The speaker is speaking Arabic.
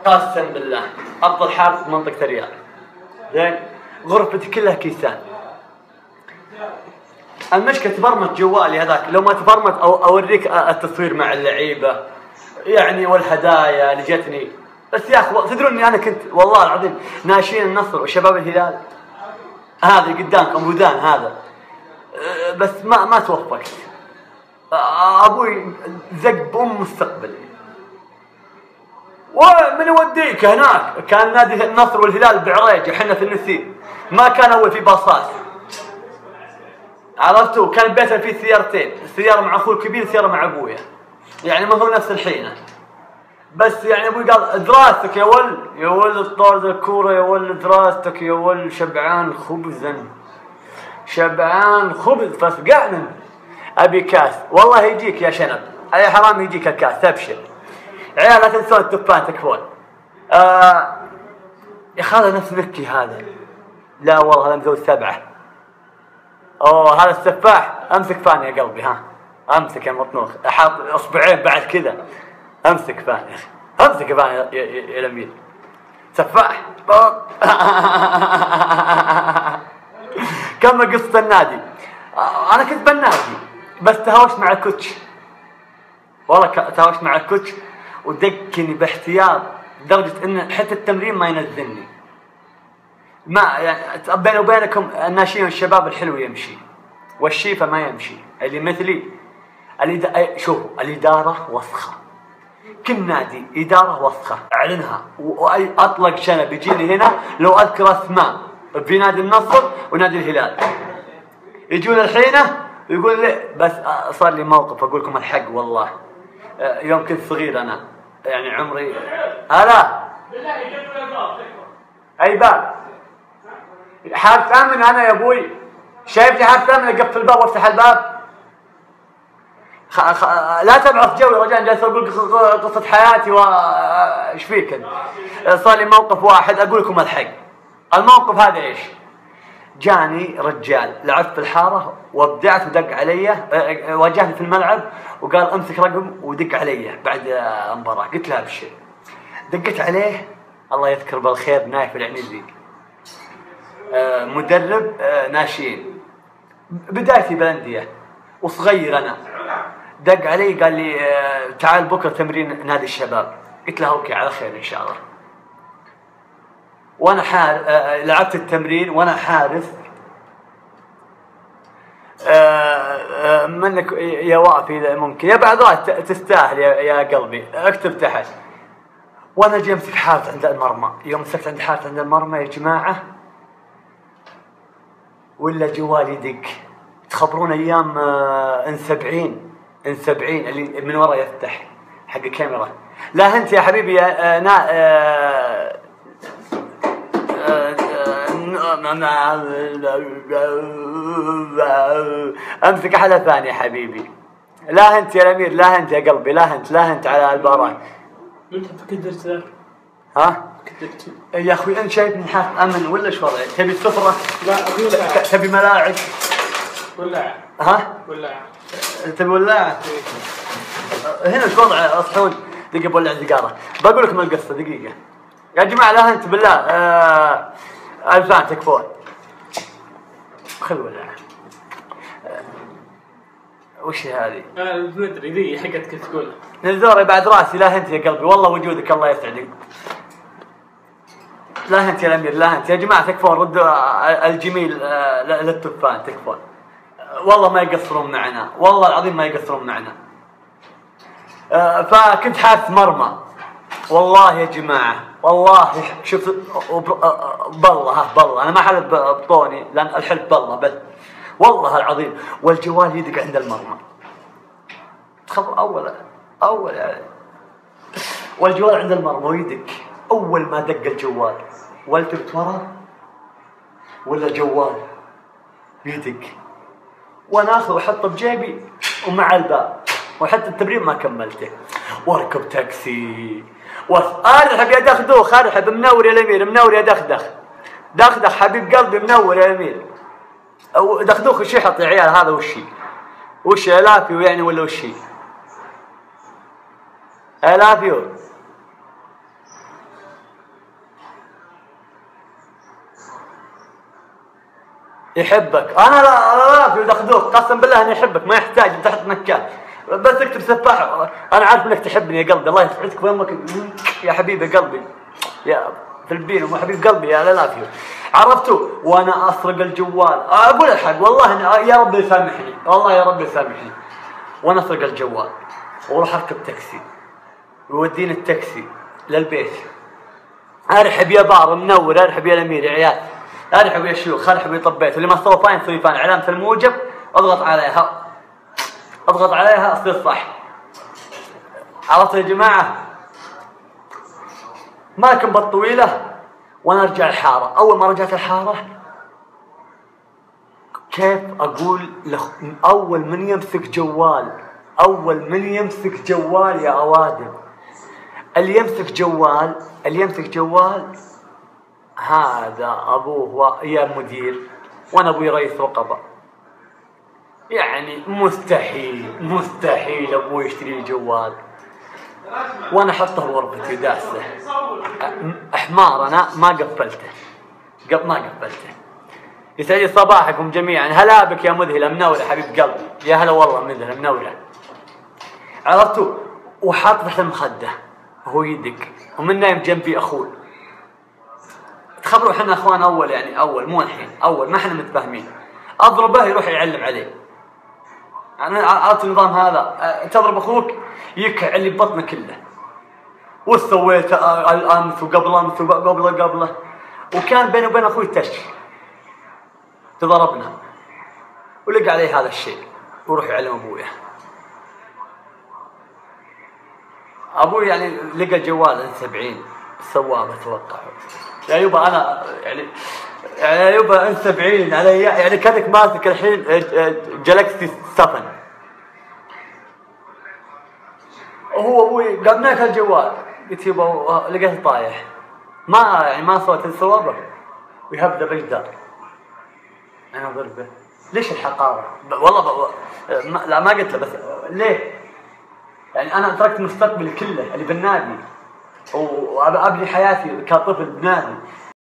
قسم بالله افضل حارس في منطقه الرياض. زين غرفتي كلها كيسان. المشكله تبرمج جوالي هذاك، لو ما تبرمج اوريك التصوير مع اللعيبه يعني والهدايا اللي جتني. بس يا اخي تدرون اني انا كنت والله العظيم ناشئين النصر وشباب الهلال هذا اللي قدامكم ودان هذا، بس ما توفقت. ابوي زق بام مستقبلي. ومن يوديك هناك؟ كان نادي النصر والهلال بعريج، احنا في النسيم، ما كان اول في باصات، عرفتوا؟ كان بيتنا فيه سيارتين، سياره مع اخوي الكبير سياره مع ابويا، يعني ما هو نفس الحين. بس يعني ابوي قال دراستك يا ولد طارد الكوره يا ولد، دراستك يا ولد، شبعان خبزا شبعان خبز. فسقعنا ابي كاس، والله يجيك يا شنب، اي حرام يجيك الكاس، ابشر عيال لا تنسون التفان تكفون. يا خالد نفس مكي هذا، لا والله هذا مزود 7. اوه هذا السفاح، امسك فاني يا قلبي، ها امسك يا مطنوخ، احط اصبعين بعد كذا، امسك فاني، امسك فاني يا الامير سفاح. كم قصة النادي. انا كنت بالنادي بس تهاوشت مع الكوتش، والله تهاوشت مع الكوتش ودقني باحتياط لدرجة ان حتى التمرين ما ينزلني. ما يعني بيني وبينكم الناشئين والشباب الحلو يمشي والشيفة ما يمشي، اللي مثلي شوفوا الإدارة وسخة، كل نادي إدارة وسخة أعلنها، وأي أطلق شنب يجيني هنا لو أذكر أسماء في نادي النصر ونادي الهلال يجون الحينة يقول لي، بس صار لي موقف أقول لكم الحق والله. يوم كنت صغير أنا يعني عمري أي باب حارس امن انا يا ابوي، شايفني حارس امن اقفل الباب وافتح الباب. لا تبعث جوي رجال، جالس اقول قصه حياتي ايش فيك؟ صار لي موقف واحد اقول لكم الحق. الموقف هذا ايش؟ جاني رجال لعبت في الحاره وابدعت ودق علي، واجهني في الملعب وقال امسك رقم ودق علي بعد المباراه. قلت له ابشر. دقت عليه الله يذكر بالخير نايف العنيزي، مدرب ناشئين، بدايتي بالانديه وصغير انا. دق علي قال لي تعال بكره تمرين نادي الشباب. قلت له اوكي على خير ان شاء الله. وانا لعبت التمرين وانا حارس. منك يا وافي اذا ممكن يا بعد تستاهل يا قلبي، اكتب تحت. وانا جاي امسك حارس عند المرمى. يوم مسكت عند حارس عند المرمى يا جماعه ولا جوالي يدق. تخبرون ايام ان 70 اللي من ورا يفتح حق الكاميرا. لا انت يا حبيبي يا امسك احلى ثاني يا حبيبي. لا انت يا الامير، لا انت يا قلبي، لا انت على البارات. انت فكدرت ذاك؟ ها؟ يا اخوي انت شايفني حاط امن ولا ايش وضعك؟ تبي سفره؟ لا ابي تبي ملاعب؟ ولاعه. ها؟ ولاعه. تبي ولاعه؟ هنا ايش وضعه؟ اصحون دقيقه بولع سيجاره. بقول لكم القصه دقيقه يا جماعه. لا انت بالله الفان تكفون. خذ ولاعه. وش هذه؟ مدري ذي حقتك تقول نزوري بعد راسي. لا انت يا قلبي والله وجودك الله يسعدك. لا انت يا الامير، لا انت يا جماعه تكفون. ردوا الجميل للتفان تكفون. والله ما يقصرون معنا، والله العظيم ما يقصرون معنا. فكنت حارس مرمى والله يا جماعه، والله شوف بالله انا ما حلف بطوني لان الحلف بالله بس والله العظيم. والجوال يدق عند المرمى. تخبر اول والجوال عند المرمى ويدق. اول ما دق الجوال والتفت ورا ولا جوال يدق، وانا اخذه واحطه بجيبي ومع الباب، وحتى التمرين ما كملته. واركب تاكسي ارحب يا دخدوخ، ارحب منور يا الامير، منور يا دخدخ حبيب قلبي، منور يا الامير. دخدوخ وش يحط يا عيال؟ هذا وش الافيو يعني ولا وش الافيو؟ يحبك. انا لا في دخدوق قسم بالله اني احبك، ما يحتاج تحط مكان، بس اكتب سفاح. انا عارف انك تحبني يا قلبي، الله يسعدك ويمك يا حبيبي قلبي يا في البين وحبيب قلبي يا لافيو. عرفتوا؟ وانا اسرق الجوال، اقول الحق والله يا رب يسامحني، والله يا رب يسامحني، وانا اسرق الجوال واروح اركب تاكسي ويوديني التاكسي للبيت. ارحب يا بار منور، ارحب يا الامير يا عيال، ارحب يا شيوخ، ارحب يا طبيت، اللي ما سوى فاين سوي فاين، علامة الموجب اضغط عليها، اضغط عليها اصير صح. عرفتوا يا جماعة؟ ما كان بالطويلة وانا ارجع الحارة. اول ما رجعت الحارة كيف اقول اول من يمسك جوال، اول من يمسك جوال يا اوادم، اللي يمسك جوال هذا ابوه يا مدير، وانا ابوي رئيس رقبة. يعني مستحيل ابوي يشتري لي جوال وانا احطه بغرفتي داسه. حمار انا ما قفلته. يسعد صباحكم جميعا، هلا بك يا مذهله منوره حبيب قلبي، يا هلا والله مذهله منوره. عرفتوا؟ وحاط تحت المخده وهو يدق، ومن نايم جنبي اخوي. تخبروا احنا اخوان اول، يعني اول مو الحين، اول ما احنا متفاهمين. اضربه يروح يعلم عليه. يعني عرفت النظام هذا، تضرب اخوك يكع اللي ببطنه كله. وش سويت الامس وقبل امس وقبله وكان بيني وبين اخوي تضربنا ولقى عليه هذا الشيء وروح يعلم ابويا. ابوي يعني لقى جوال N70 سواه اتوقع. يا يبا انا يعني يا يبا N70 علي، يعني كانك ماسك الحين جالكسي 7. وهو ابوي قال ناك الجوال، قلت يبا لقيته طايح، ما صوت الصوابه ويهبد الرجل. انا ضربه ليش الحقاره؟ والله لا ما قلت له، بس ليه؟ يعني انا تركت مستقبلي كله اللي بالنادي وابني حياتي كطفل بنادي،